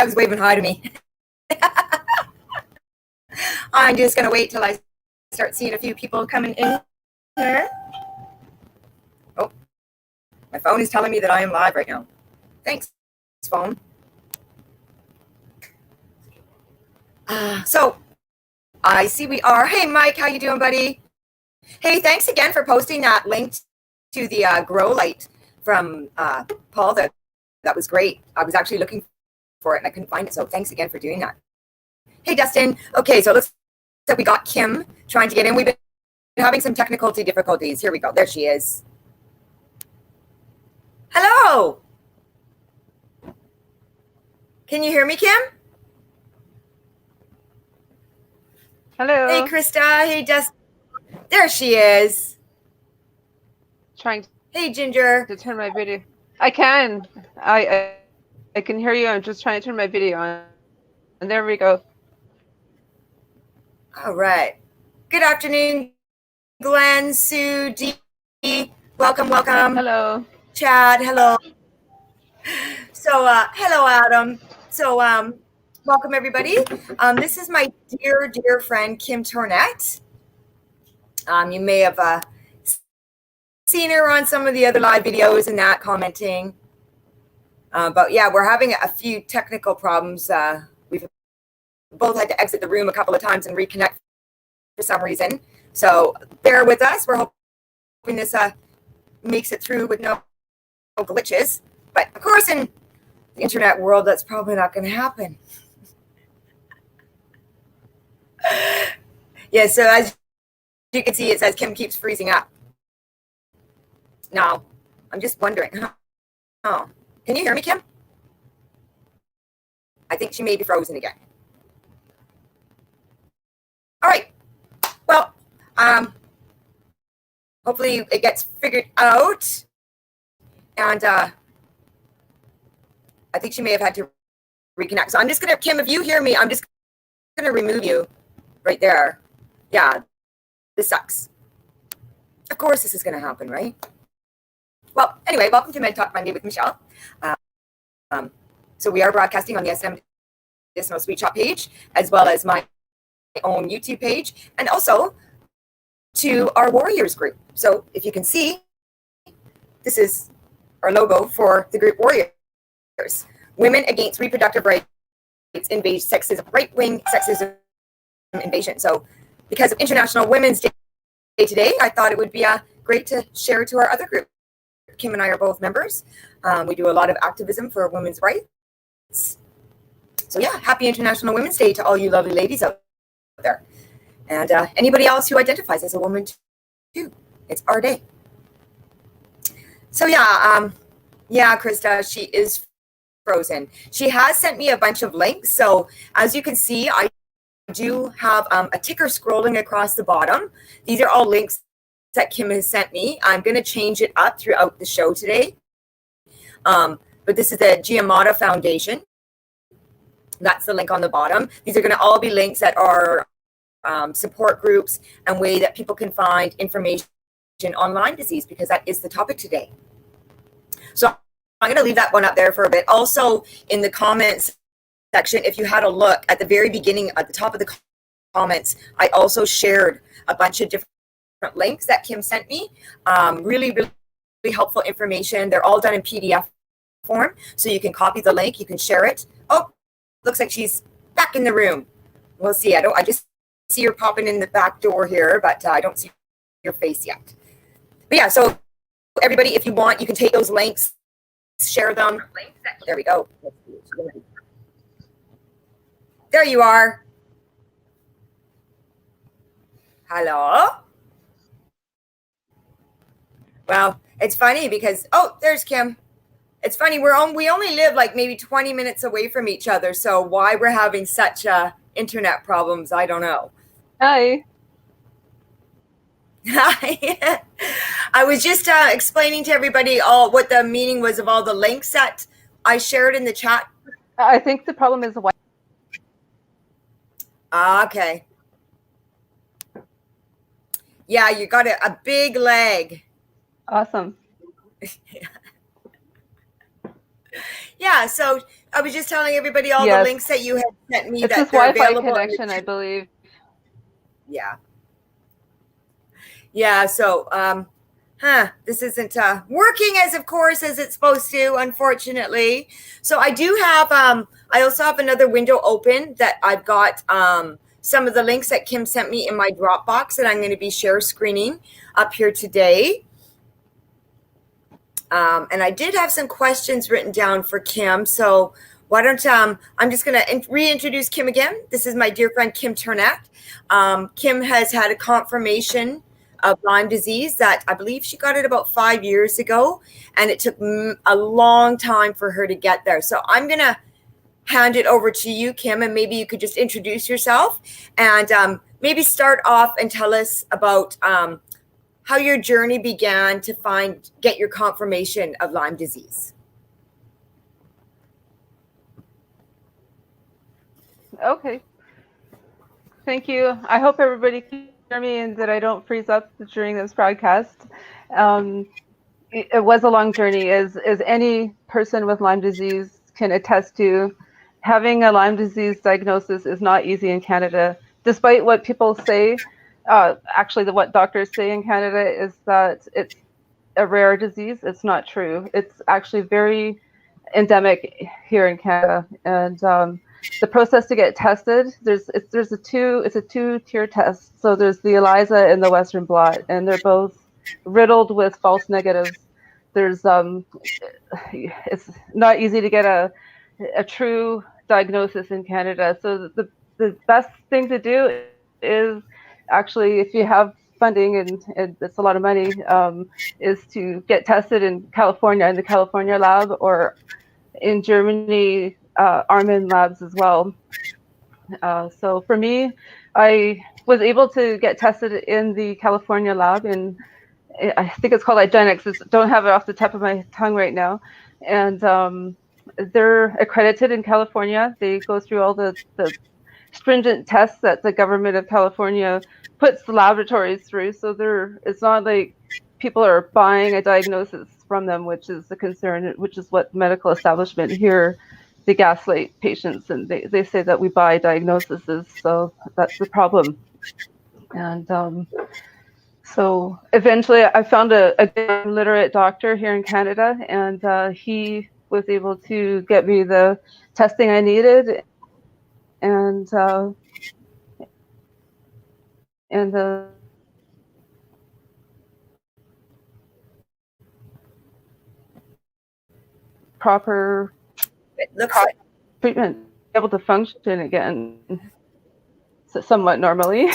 Doug's waving hi to me. I'm just going to wait till I start seeing a few people coming in here. Oh, my phone is telling me that I am live right now. Thanks, phone. So I see we are. Hey, Mike, how you doing, buddy? Hey, thanks again for posting that link to the grow light from Paul. That was great. I was actually looking for it and I couldn't find it. So thanks again for doing that. Hey, Dustin. Okay, so let's. So we got Kim trying to get in. We've been having some technical difficulties. Here we go. There she is. Hello. Can you hear me, Kim? Hello. Hey, Krista. Hey, Dustin. There she is. Trying. Hey, Ginger. To turn my video. I can. I can hear you. I'm just trying to turn my video on. And there we go. All right. Good afternoon, Glenn, Sue, Dee. Welcome. Hello. Chad, hello. So, hello, Adam. So, welcome, everybody. This is my dear friend, Kim Tournat. You may have seen her on some of the other live videos and that commenting. But yeah, we're having a few technical problems. We've both had to exit the room a couple of times and reconnect for some reason. So bear with us. We're hoping this makes it through with no glitches. But of course, in the internet world, that's probably not going to happen. Yeah, so as you can see, it says Kim keeps freezing up. Now, I'm just wondering. Oh, can you hear me, Kim? I think she may be frozen again. All right. Well, hopefully it gets figured out. And I think she may have had to reconnect. So I'm just going to, Kim, if you hear me, I'm just going to remove you right there. Yeah, this sucks. Of course this is going to happen, right? Well, anyway, welcome to Med Talk Monday with Michelle. So we are broadcasting on the SM Medicinal Sweet Shop page, as well as my own YouTube page, and also to our Warriors group. So if you can see, this is our logo for the group Warriors. Women Against Reproductive Rights Invade Sexism, Right-Wing Sexism Invasion. So because of International Women's Day today, I thought it would be great to share to our other group. Kim and I are both members. We do a lot of activism for women's rights. So yeah, happy International Women's Day to all you lovely ladies out there. And anybody else who identifies as a woman too. It's our day. So yeah, Krista, she is frozen. She has sent me a bunch of links. So as you can see, I do have a ticker scrolling across the bottom. These are all links that Kim has sent me. I'm going to change it up throughout the show today. But this is the Giamatti Foundation. That's the link on the bottom. These are going to all be links that are support groups and way that people can find information on Lyme disease, because that is the topic today. So I'm going to leave that one up there for a bit. Also, in the comments section, if you had a look at the very beginning, at the top of the comments, I also shared a bunch of different links that Kim sent me. Really helpful information. They're all done in PDF form, so you can copy the link, you can share it. Oh, looks like she's back in the room. We'll see. I just see her popping in the back door here, but I don't see your face yet. But yeah, so everybody, if you want, you can take those links, share them. There we go. There you are. Hello. Well, it's funny because, oh, there's Kim. It's funny, we only live like maybe 20 minutes away from each other, so why we're having such internet problems, I don't know. Hi. Hi. I was just explaining to everybody what the meaning was of all the links that I shared in the chat. I think the problem is the Wi-Fi. Okay. Yeah, you got a big leg. Awesome. Yeah, so I was just telling everybody all the Yes. links that you had sent me It's that this they're Wi-Fi available. connection, I believe. Yeah. Yeah, so this isn't working as of course as it's supposed to, unfortunately. So I do have I also have another window open that I've got some of the links that Kim sent me in my Dropbox that I'm going to be share screening up here today. And I did have some questions written down for Kim. So why don't I'm just going to reintroduce Kim again. This is my dear friend Kim Tournat. Kim has had a confirmation of Lyme disease that I believe she got it about 5 years ago, and it took a long time for her to get there. So I'm going to hand it over to you, Kim, and maybe you could just introduce yourself and maybe start off and tell us about how your journey began to get your confirmation of Lyme disease. Okay. Thank you. I hope everybody can hear me and that I don't freeze up during this broadcast. It was a long journey, as any person with Lyme disease can attest to. Having a Lyme disease diagnosis is not easy in Canada, despite what people say. Actually, what doctors say in Canada is that it's a rare disease. It's not true. It's actually very endemic here in Canada, and the process to get tested, it's a two-tier test. So there's the ELISA and the Western blot, and they're both riddled with false negatives. There's it's not easy to get a true diagnosis in Canada. So the best thing to do is actually, if you have funding and it's a lot of money, is to get tested in California, in the California lab, or in Germany, Armin labs as well. So for me, I was able to get tested in the California lab, and I think it's called Igenix. Don't have it off the top of my tongue right now. And they're accredited in California. They go through all the stringent tests that the government of California puts the laboratories through. So it's not like people are buying a diagnosis from them, which is a concern, which is what medical establishment here, they gaslight patients, and they say that we buy diagnoses. So that's the problem. And so eventually I found a literate doctor here in Canada, and he was able to get me the testing I needed, and the proper treatment, able to function again somewhat normally.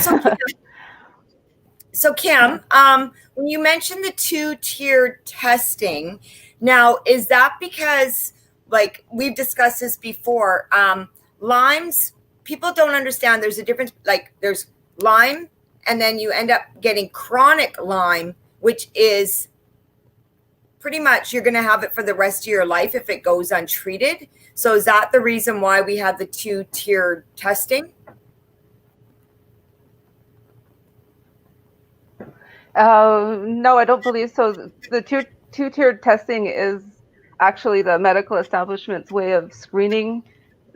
So Kim, when you mentioned the two-tiered testing, now is that because, like we've discussed this before, Lyme's, people don't understand there's a difference, like there's Lyme and then you end up getting chronic Lyme, which is pretty much you're going to have it for the rest of your life if it goes untreated. So is that the reason why we have the two-tiered testing? No, I don't believe so. The two-tiered testing is actually the medical establishment's way of screening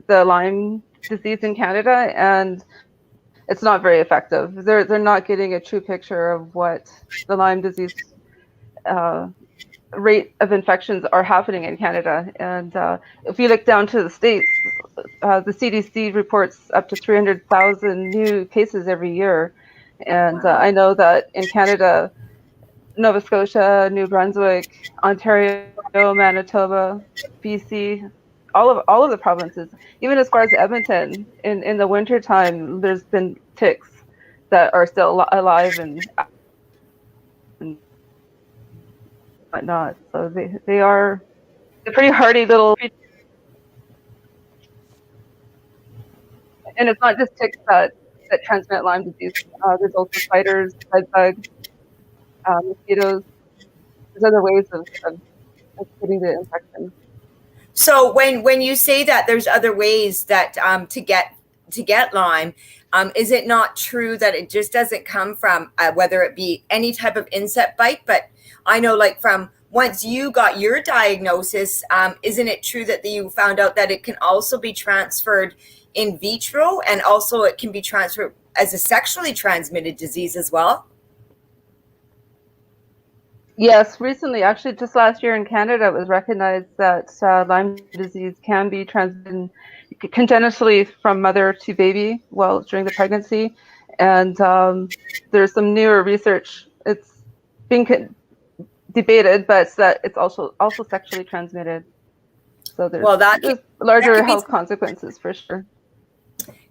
the Lyme disease in Canada, and it's not very effective. They're not getting a true picture of what the Lyme disease rate of infections are happening in Canada. And if you look down to the States, the CDC reports up to 300,000 new cases every year. And I know that in Canada, Nova Scotia, New Brunswick, Ontario, Manitoba, BC, all of the provinces, even as far as Edmonton, in the wintertime, there's been ticks that are still alive and whatnot. So they're pretty hardy little creatures. And it's not just ticks that transmit Lyme disease. There's also spiders, bed bugs, mosquitoes. There's other ways of getting the infection. So when you say that there's other ways that to get Lyme, is it not true that it just doesn't come from whether it be any type of insect bite? But I know, like from once you got your diagnosis, isn't it true that you found out that it can also be transferred in vitro, and also it can be transferred as a sexually transmitted disease as well? Yes, recently, actually just last year in Canada, it was recognized that Lyme disease can be transmitted congenitally from mother to baby while during the pregnancy. And there's some newer research. It's being debated, but it's that it's also sexually transmitted. So there's, Well, there's larger health consequences for sure.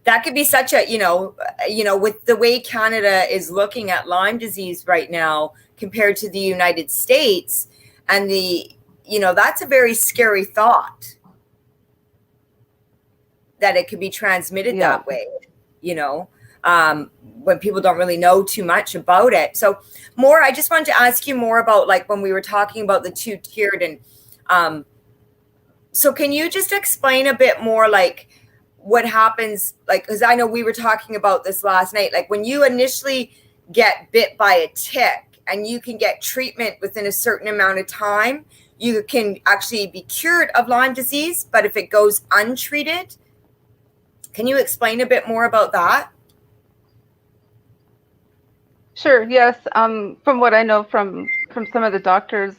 That could be such a, with the way Canada is looking at Lyme disease right now compared to the United States, and that's a very scary thought that it could be transmitted that way, when people don't really know too much about it. So I just wanted to ask you more about, like, when we were talking about the two-tiered, and so can you just explain a bit more, like, what happens, like, because I know we were talking about this last night, like when you initially get bit by a tick and you can get treatment within a certain amount of time, you can actually be cured of Lyme disease. But if it goes untreated, can you explain a bit more about that? Sure, yes. From what I know from some of the doctors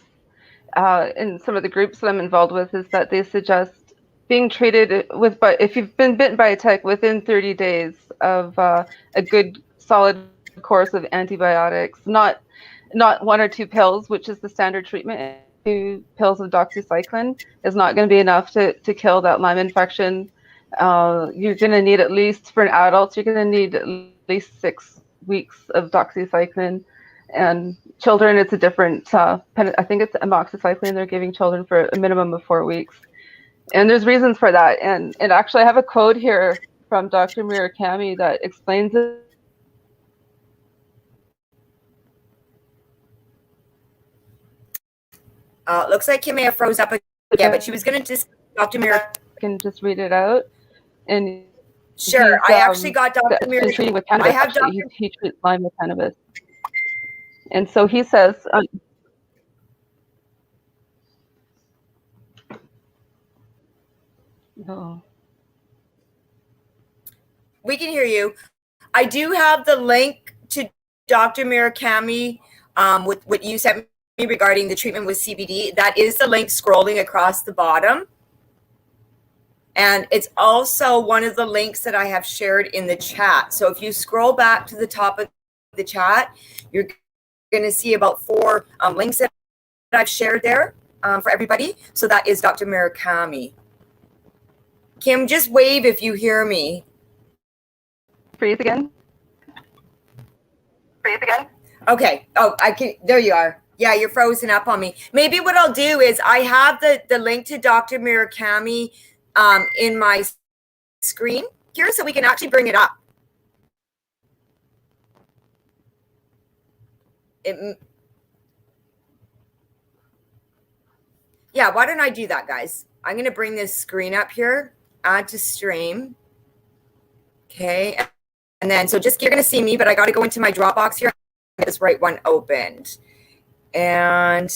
in some of the groups that I'm involved with, is that they suggest being treated with, but if you've been bitten by a tick, within 30 days of a good solid course of antibiotics, not one or two pills, which is the standard treatment. 2 pills of doxycycline is not going to be enough to kill that Lyme infection. You're going to need, at least for an adult, you're going to need at least 6 weeks of doxycycline. And children, it's a different, I think it's amoxicillin they're giving children for a minimum of 4 weeks. And there's reasons for that. And actually, I have a quote here from Dr. Murakami that explains it. Looks like Kim may have froze up again, but she was going to just, Dr. Murakami. I can just read it out. And sure, I actually got Dr. Murakami. Treating with cannabis. I have Dr. He treats Lyme with cannabis. And so he says, no. We can hear you. I do have the link to Dr. Murakami with what you sent me regarding the treatment with CBD. That is the link scrolling across the bottom. And it's also one of the links that I have shared in the chat. So if you scroll back to the top of the chat, you're going to see about 4 links that I've shared there for everybody. So that is Dr. Murakami. Kim, just wave if you hear me. Breathe again. Okay. Oh, I can. There you are. Yeah, you're frozen up on me. Maybe what I'll do is I have the link to Dr. Murakami in my screen here, so we can actually bring it up. Yeah, why don't I do that, guys? I'm going to bring this screen up here, add to stream. Okay. And then, so just, you're going to see me, but I got to go into my Dropbox here. Get this right one opened. And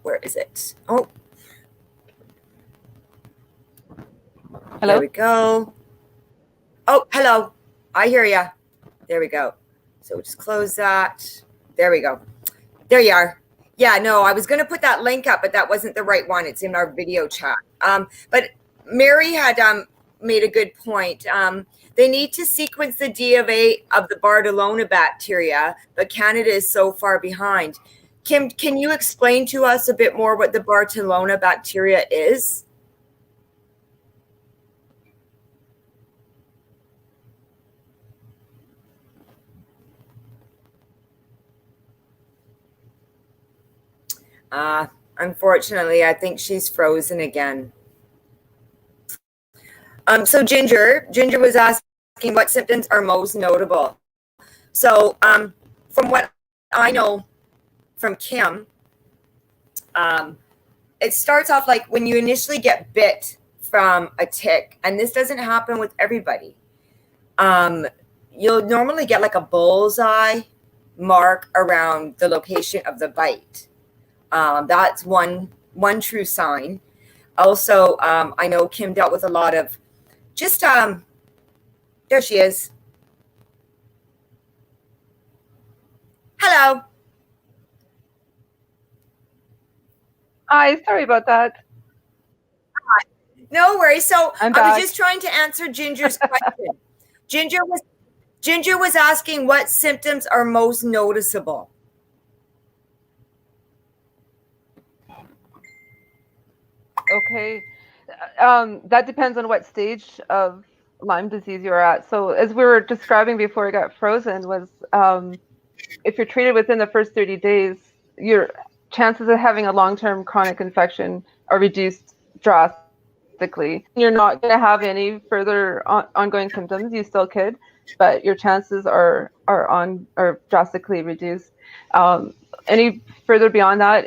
where is it? Oh. Hello? There we go. Oh, hello. I hear ya. There we go. So just close that. There we go. There you are. Yeah, no, I was going to put that link up, but that wasn't the right one. It's in our video chat. But Mary had made a good point. They need to sequence the DNA of the Bartonella bacteria, but Canada is so far behind. Kim, can you explain to us a bit more what the Bartonella bacteria is? Unfortunately, I think she's frozen again. So Ginger was asking what symptoms are most notable. So from what I know from Kim, it starts off like when you initially get bit from a tick, and this doesn't happen with everybody. You'll normally get like a bullseye mark around the location of the bite. That's one true sign. Also, I know Kim dealt with a lot of just, there she is. Hello. Hi, sorry about that. No worries. So I'm I was back. just trying to answer Ginger's question. Ginger was asking what symptoms are most noticeable. Okay. That depends on what stage of Lyme disease you're at. So as we were describing before it got frozen was if you're treated within the first 30 days, your chances of having a long-term chronic infection are reduced drastically. You're not going to have any further ongoing symptoms. You still could, but your chances are drastically reduced. Any further beyond that,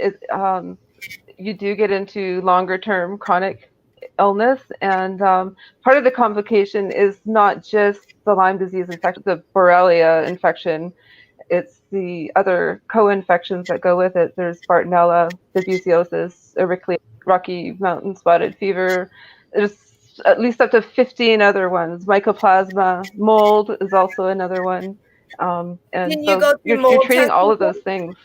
you do get into longer-term chronic illness, and part of the complication is not just the Lyme disease infection, the Borrelia infection. It's the other co-infections that go with it. There's Bartonella, babesiosis, Ehrlichia, Rocky Mountain spotted fever. There's at least up to 15 other ones. Mycoplasma, mold is also another one. And Can you so go through you're mold treating all testing? of those things.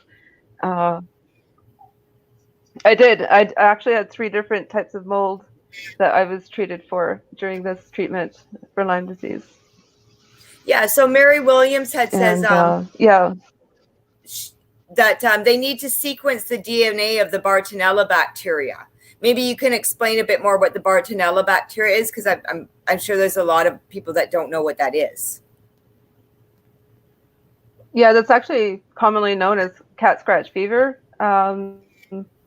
I did. I actually had 3 different types of mold that I was treated for during this treatment for Lyme disease. Yeah. So Mary Williams had says yeah, that they need to sequence the DNA of the Bartonella bacteria. Maybe you can explain a bit more what the Bartonella bacteria is, because I'm sure there's a lot of people that don't know what that is. Yeah, that's actually commonly known as cat scratch fever.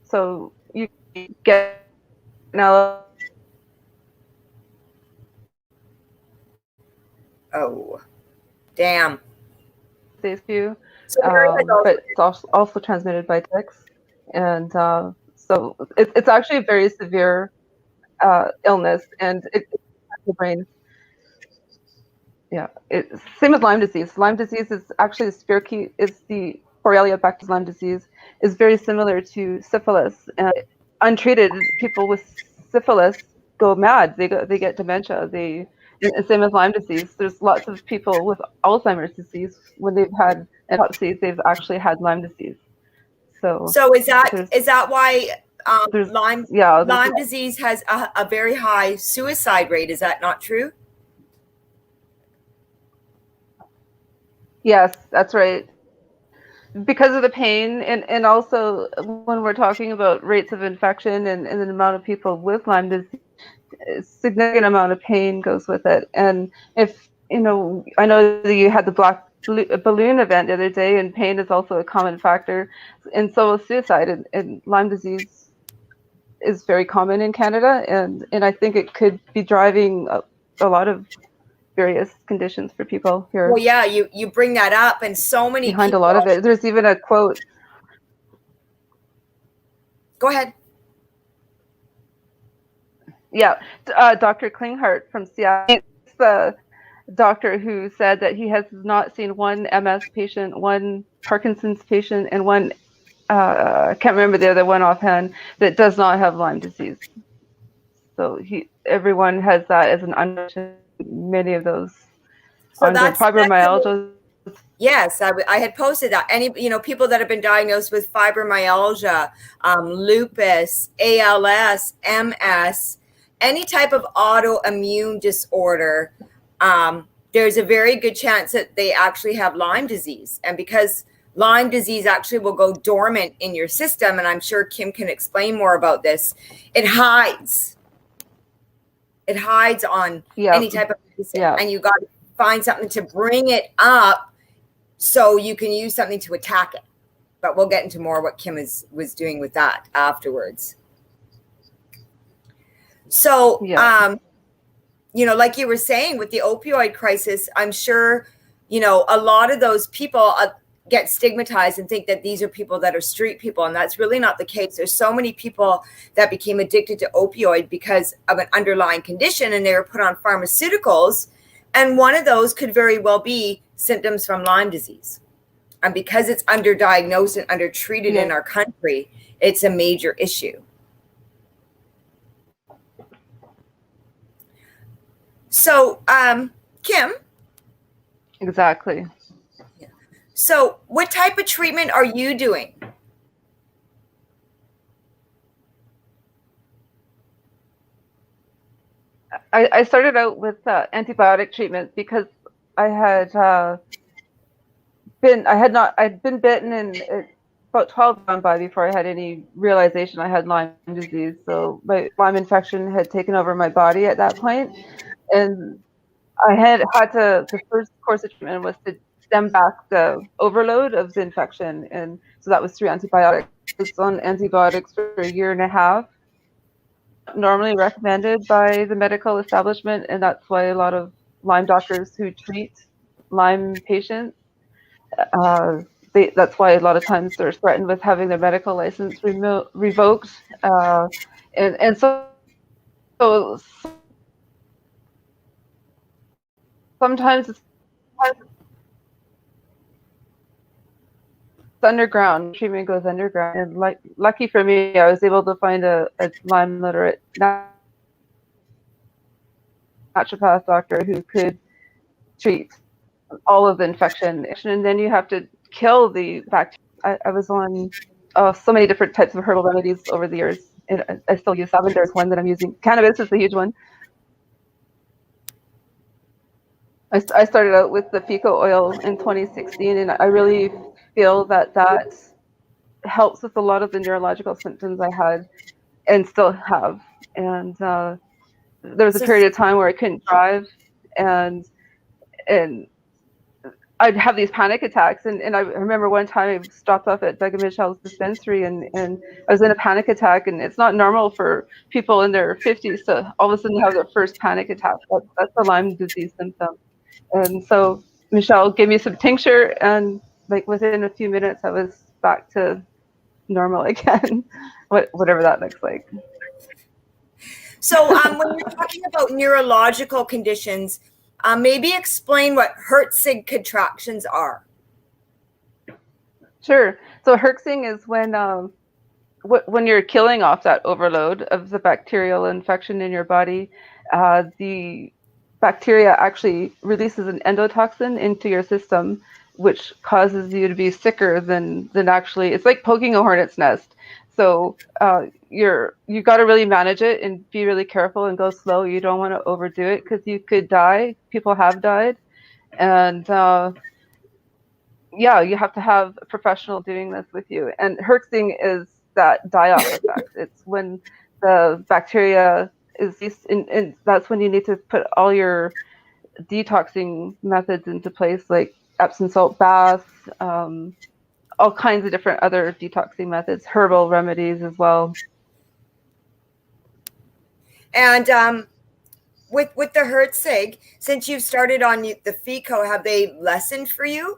So you get now. Oh, damn. Phase few, So Mary has but it's also transmitted by ticks, and so it's actually a very severe illness, and it affects the brain. Yeah, same as Lyme disease. Lyme disease is actually the Borrelia bacteria. Lyme disease is very similar to syphilis, and untreated people with syphilis go mad. They get dementia. And same as Lyme disease. There's lots of people with Alzheimer's disease when they've had an autopsy, they've actually had Lyme disease. So is that why there's Lyme disease has a very high suicide rate? Is that not true? Yes, that's right. Because of the pain, and also when we're talking about rates of infection and the amount of people with Lyme disease, a significant amount of pain goes with it. And if, I know that you had the black balloon event the other day, and pain is also a common factor. And so is suicide. And Lyme disease is very common in Canada. And I think it could be driving a lot of various conditions for people here. Well, yeah, you bring that up, and so many behind people, a lot of it. There's even a quote. Go ahead. Yeah, Dr. Klinghardt from Seattle. It's the doctor who said that he has not seen one MS patient, one Parkinson's patient, and one, I can't remember the other one offhand, that does not have Lyme disease. So everyone has that as an unknown. Many of those. So that's fibromyalgia. Yes, I had posted that. Any people that have been diagnosed with fibromyalgia, lupus, ALS, MS, any type of autoimmune disorder, there's a very good chance that they actually have Lyme disease. And because Lyme disease actually will go dormant in your system, and I'm sure Kim can explain more about this, it hides. It hides on any type of medicine, and you got to find something to bring it up so you can use something to attack it. But we'll get into more what Kim was doing with that afterwards. So, like you were saying with the opioid crisis, I'm sure, a lot of those people get stigmatized and think that these are people that are street people. And that's really not the case. There's so many people that became addicted to opioid because of an underlying condition, and they were put on pharmaceuticals. And one of those could very well be symptoms from Lyme disease. And because it's underdiagnosed and undertreated in our country, it's a major issue. So, Kim. Exactly. So, what type of treatment are you doing? I started out with antibiotic treatment because I'd been bitten, and about 12 gone by before I had any realization I had Lyme disease. So my Lyme infection had taken over my body at that point, and I had to, the first course of treatment was to stem back the overload of the infection, and so that was through antibiotics. I was on antibiotics for a year and a half, normally recommended by the medical establishment, and that's why a lot of Lyme doctors who treat Lyme patients, that's why a lot of times they're threatened with having their medical license revoked, and so sometimes it's underground. Treatment goes underground, and lucky for me, I was able to find a Lyme literate naturopath doctor who could treat all of the infection, and then you have to kill the bacteria. I was on so many different types of herbal remedies over the years, and I still use some. There's one that I'm using. Cannabis is a huge one. I started out with the Fico oil in 2016, and I really feel that helps with a lot of the neurological symptoms I had and still have. And there was a period of time where I couldn't drive, and I'd have these panic attacks, and I remember one time I stopped off at Doug and Michelle's dispensary, and I was in a panic attack, and it's not normal for people in their 50s to all of a sudden have their first panic attack. That's a Lyme disease symptom. And so Michelle gave me some tincture, and like within a few minutes I was back to normal again, whatever that looks like. So when you're talking about neurological conditions, maybe explain what Hertzig contractions are. Sure. So herxing is when you're killing off that overload of the bacterial infection in your body, the bacteria actually releases an endotoxin into your system, which causes you to be sicker than actually. It's like poking a hornet's nest. So you got to really manage it and be really careful and go slow. You don't want to overdo it because you could die. People have died, and yeah, you have to have a professional doing this with you. And herxing is that die-off effect. It's when the bacteria is, and that's when you need to put all your detoxing methods into place, like Epsom salt baths, all kinds of different other detoxing methods, herbal remedies as well. And with the Hertzig, since you've started on the FICO, have they lessened for you?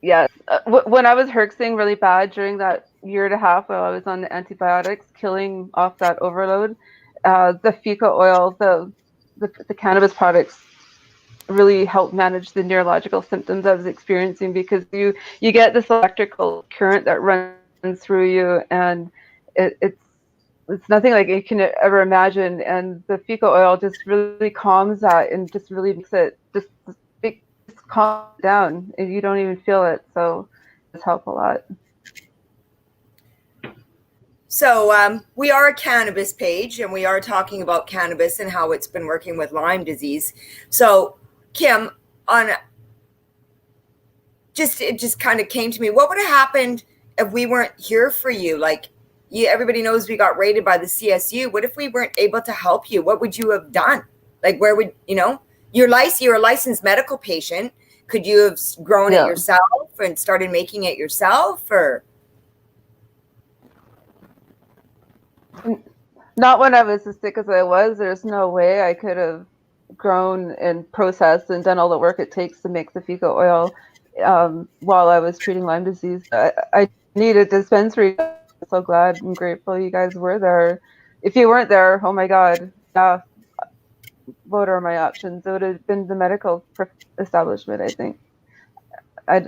Yes. When I was herxing really bad during that year and a half while I was on the antibiotics, killing off that overload, the Fico oil, the cannabis products really helped manage the neurological symptoms I was experiencing, because you get this electrical current that runs through you, and it's nothing like you can ever imagine. And the Fico oil just really calms that and just really makes it just calm down, and you don't even feel it. So it's helped a lot. So we are a cannabis page, and we are talking about cannabis and how it's been working with Lyme disease. So Kim, it just kind of came to me, what would have happened if we weren't here for you? Like, everybody knows we got raided by the CSU. What if we weren't able to help you? What would you have done? Like, where would, you're a licensed medical patient. Could you have grown it yourself and started making it yourself, or? Not when I was as sick as I was. There's no way I could have grown and processed and done all the work it takes to make the Fico oil while I was treating Lyme disease. I needed a dispensary. I'm so glad and grateful you guys were there. If you weren't there, oh my God, yeah, what are my options? It would have been the medical establishment, I think. I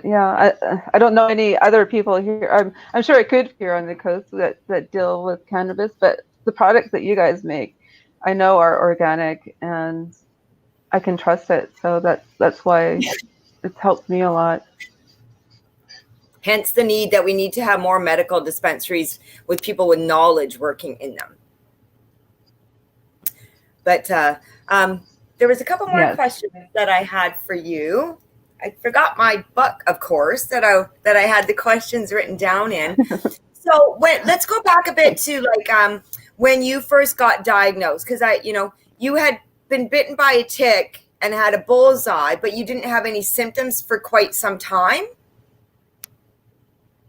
don't know any other people here. I'm sure I could here on the coast that deal with cannabis, but the products that you guys make, I know are organic and I can trust it. So that's why it's helped me a lot. Hence the need that we need to have more medical dispensaries with people with knowledge working in them. But there was a couple more questions that I had for you. I forgot my book, of course, that I had the questions written down in. So let's go back a bit to like when you first got diagnosed, because you had been bitten by a tick and had a bullseye, but you didn't have any symptoms for quite some time.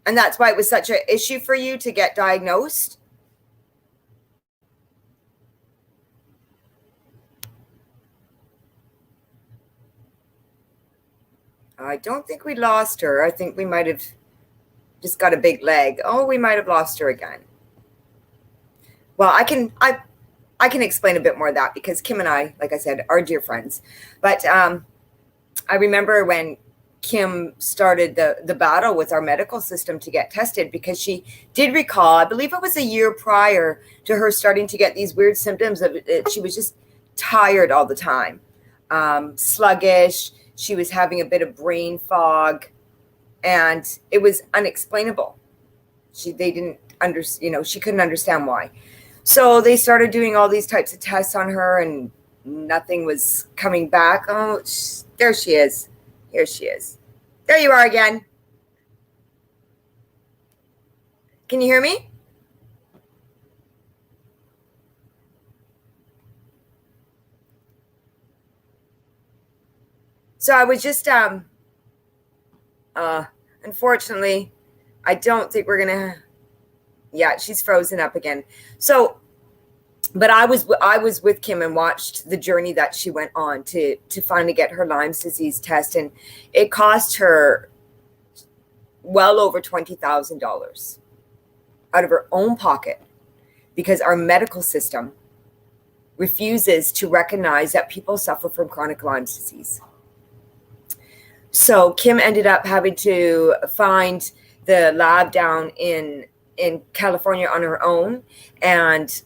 And that's why it was such an issue for you to get diagnosed. I don't think we lost her. I think we might have just got a big leg. Oh, we might have lost her again. Well, I can explain a bit more of that because Kim and I, like I said, are dear friends. But I remember when Kim started the battle with our medical system to get tested, because she did recall, I believe it was a year prior to her starting to get these weird symptoms of it. She was just tired all the time, sluggish. She was having a bit of brain fog, and it was unexplainable. They didn't she couldn't understand why. So they started doing all these types of tests on her, and nothing was coming back. Oh, there she is. Here she is. There you are again. Can you hear me? So I was just, unfortunately, I don't think we're going to, yeah, she's frozen up again. So, but I was with Kim and watched the journey that she went on to finally get her Lyme disease test. And it cost her well over $20,000 out of her own pocket, because our medical system refuses to recognize that people suffer from chronic Lyme disease. So Kim ended up having to find the lab down in California on her own and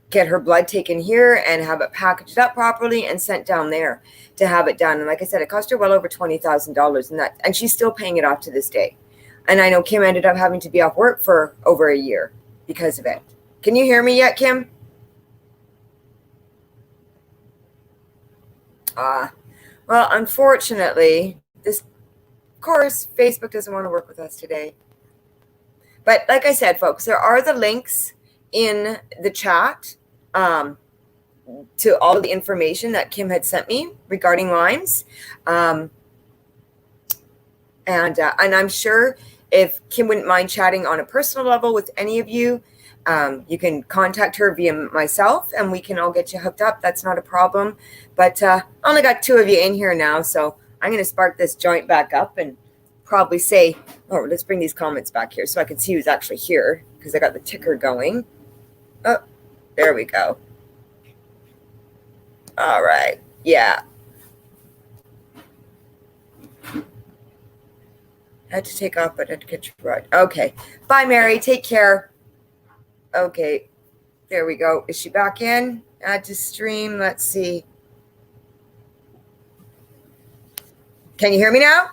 get her blood taken here and have it packaged up properly and sent down there to have it done. And like I said, it cost her well over $20,000, and she's still paying it off to this day. And I know Kim ended up having to be off work for over a year because of it. Can you hear me yet, Kim? Well, unfortunately, of course, Facebook doesn't want to work with us today. But like I said, folks, there are the links in the chat to all of the information that Kim had sent me regarding Lyme's. And I'm sure if Kim wouldn't mind chatting on a personal level with any of you, you can contact her via myself and we can all get you hooked up. That's not a problem. But I only got 2 of you in here now, so I'm going to spark this joint back up and probably say, oh, let's bring these comments back here so I can see who's actually here, because I got the ticker going. Oh, there we go. All right. Yeah. I had to take off, but I had to catch a ride. Okay. Bye, Mary. Take care. Okay. There we go. Is she back in? Add to stream. Let's see. Can you hear me now?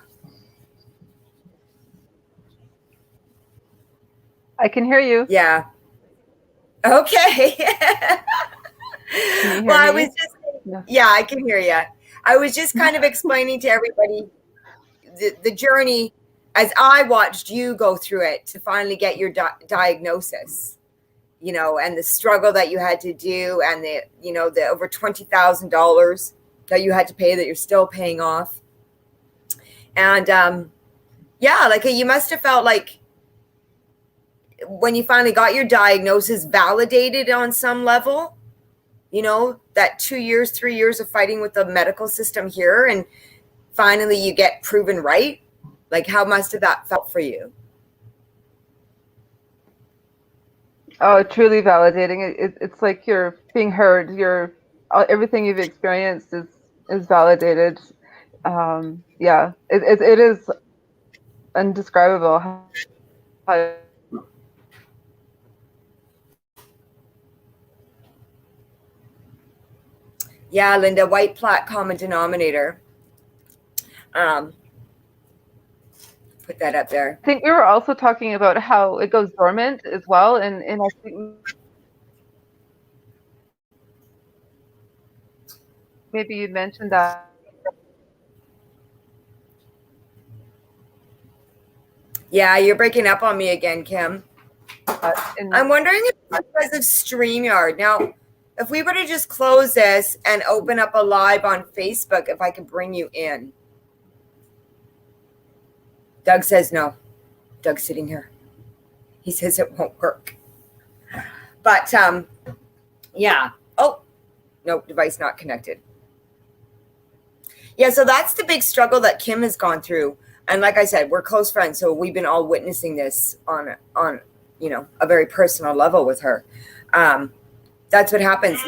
I can hear you. Yeah. Okay. Well, I was just, yeah, I can hear you. I was just kind of explaining to everybody the journey as I watched you go through it to finally get your diagnosis, and the struggle that you had to do, and the over $20,000 that you had to pay that you're still paying off. And yeah, like you must have felt like when you finally got your diagnosis validated on some level, that 2 years, 3 years of fighting with the medical system here, and finally you get proven right. Like, how must have that felt for you? Oh, truly validating. It's like you're being heard. You're everything you've experienced is validated. Yeah, it is indescribable how Yeah, Linda, white plaque common denominator. Um, put that up there. I think we were also talking about how it goes dormant as well, and I think maybe you mentioned that. Yeah, you're breaking up on me again, Kim. In I'm wondering if it's because of StreamYard. Now, if we were to just close this and open up a live on Facebook, if I could bring you in. Doug says no. Doug's sitting here. He says it won't work. But yeah. Oh, no, device not connected. Yeah, so that's the big struggle that Kim has gone through. And like I said, we're close friends, so we've been all witnessing this on a very personal level with her. That's what happens.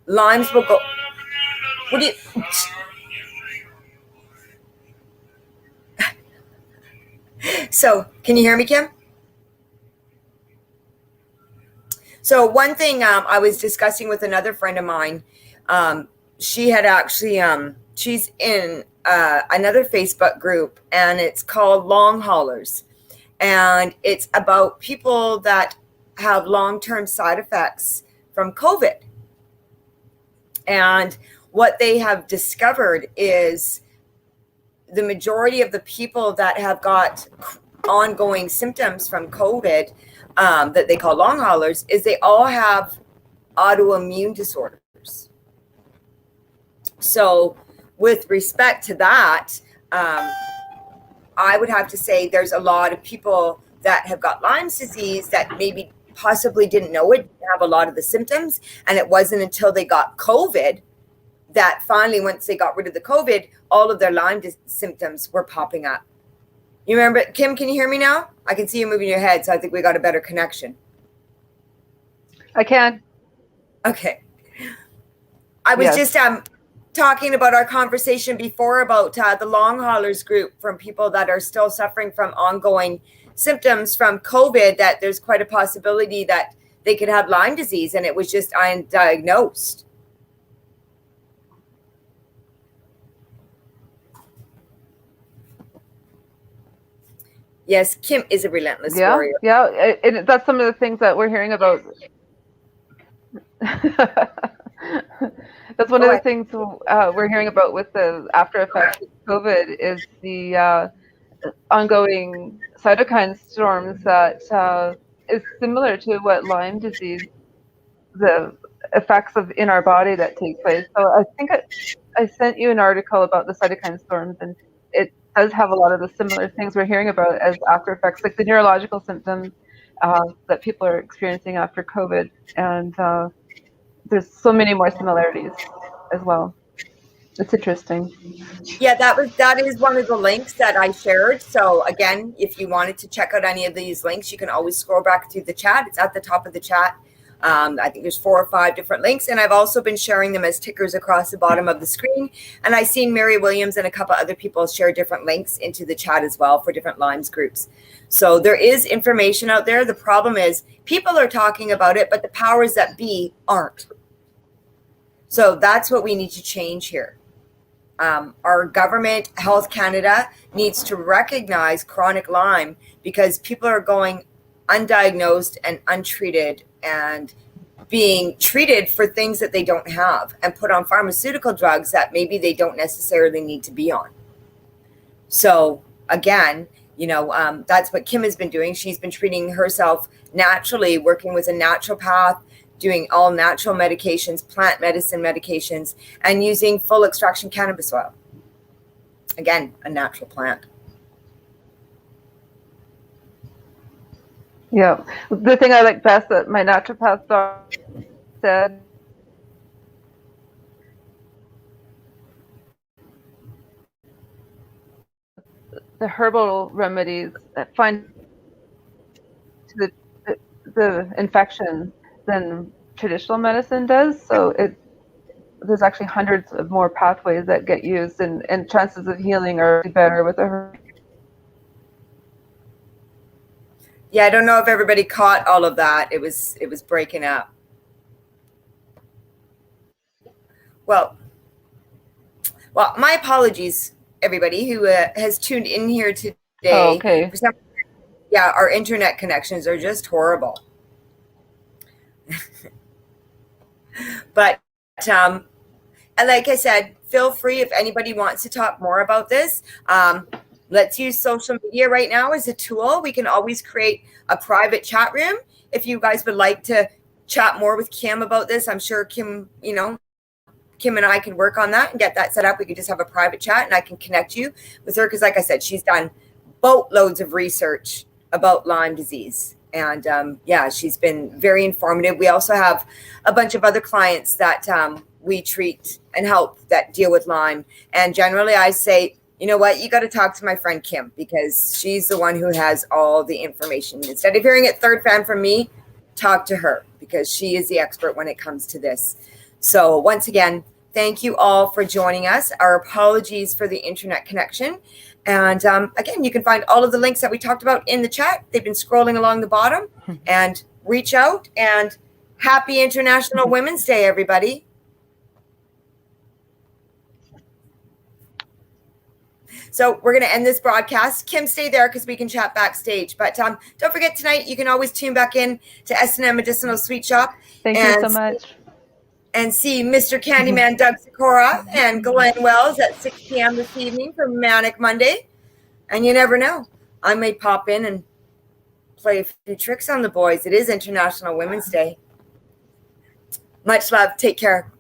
Lyme's will go. What do you? So, can you hear me, Kim? So one thing I was discussing with another friend of mine, she had actually, she's in another Facebook group, and it's called Long Haulers. And it's about people that have long-term side effects from COVID. And what they have discovered is the majority of the people that have got ongoing symptoms from COVID that they call long haulers is they all have autoimmune disorders. So with respect to that, I would have to say there's a lot of people that have got Lyme disease that maybe possibly didn't know it, have a lot of the symptoms, and it wasn't until they got COVID that finally, once they got rid of the COVID, all of their Lyme symptoms were popping up. You remember, Kim, can you hear me now? I can see you moving your head, so I think we got a better connection. I can. Okay. I was just talking about our conversation before about the long haulers group from people that are still suffering from ongoing symptoms from COVID, that there's quite a possibility that they could have Lyme disease, and it was just undiagnosed. Yes, Kim is a relentless warrior. Yeah, that's some of the things that we're hearing about. That's one of the things we're hearing about with the after effects of COVID is the ongoing cytokine storms that is similar to what Lyme disease, the effects of in our body that take place. So I think I sent you an article about the cytokine storms, and it does have a lot of the similar things we're hearing about as after effects, like the neurological symptoms that people are experiencing after COVID. And there's so many more similarities as well. It's interesting. Yeah, that is one of the links that I shared. So again, if you wanted to check out any of these links, you can always scroll back through the chat. It's at the top of the chat. I think there's 4 or 5 different links, and I've also been sharing them as tickers across the bottom of the screen. And I've seen Mary Williams and a couple other people share different links into the chat as well for different Lyme's groups. So there is information out there. The problem is people are talking about it, but the powers that be aren't. So that's what we need to change here. Our government, Health Canada, needs to recognize chronic Lyme because people are going undiagnosed and untreated and being treated for things that they don't have and put on pharmaceutical drugs that maybe they don't necessarily need to be on. So again, that's what Kim has been doing. She's been treating herself naturally, working with a naturopath, doing all natural medications, plant medicine medications, and using full extraction cannabis oil. Again, a natural plant. Yeah. The thing I like best that my naturopath doctor said, the herbal remedies that find to the infection than traditional medicine does. So there's actually hundreds of more pathways that get used, and chances of healing are better with a. Yeah, I don't know if everybody caught all of that. It was breaking up. Well, my apologies, everybody who has tuned in here today. Oh, okay. Yeah, our internet connections are just horrible. But like I said, feel free if anybody wants to talk more about this. Let's use social media right now as a tool. We can always create a private chat room. If you guys would like to chat more with Kim about this, I'm sure Kim, Kim and I can work on that and get that set up. We could just have a private chat and I can connect you with her because, like I said, she's done boatloads of research about Lyme disease. And yeah, she's been very informative. We also have a bunch of other clients that we treat and help that deal with Lyme. And generally I say, you know what, you got to talk to my friend Kim because she's the one who has all the information. Instead of hearing it third hand from me, talk to her because she is the expert when it comes to this. So once again, thank you all for joining us. Our apologies for the internet connection. And again, you can find all of the links that we talked about in the chat. They've been scrolling along the bottom. And reach out. And happy International Women's Day, everybody. So we're going to end this broadcast. Kim, stay there because we can chat backstage. But don't forget tonight, you can always tune back in to S&M Medicinal Sweet Shop. Thank you so much. And see Mr. Candyman Doug Sikora and Glenn Wells at 6 p.m. this evening for Manic Monday. And you never know. I may pop in and play a few tricks on the boys. It is International Women's Day. Much love. Take care.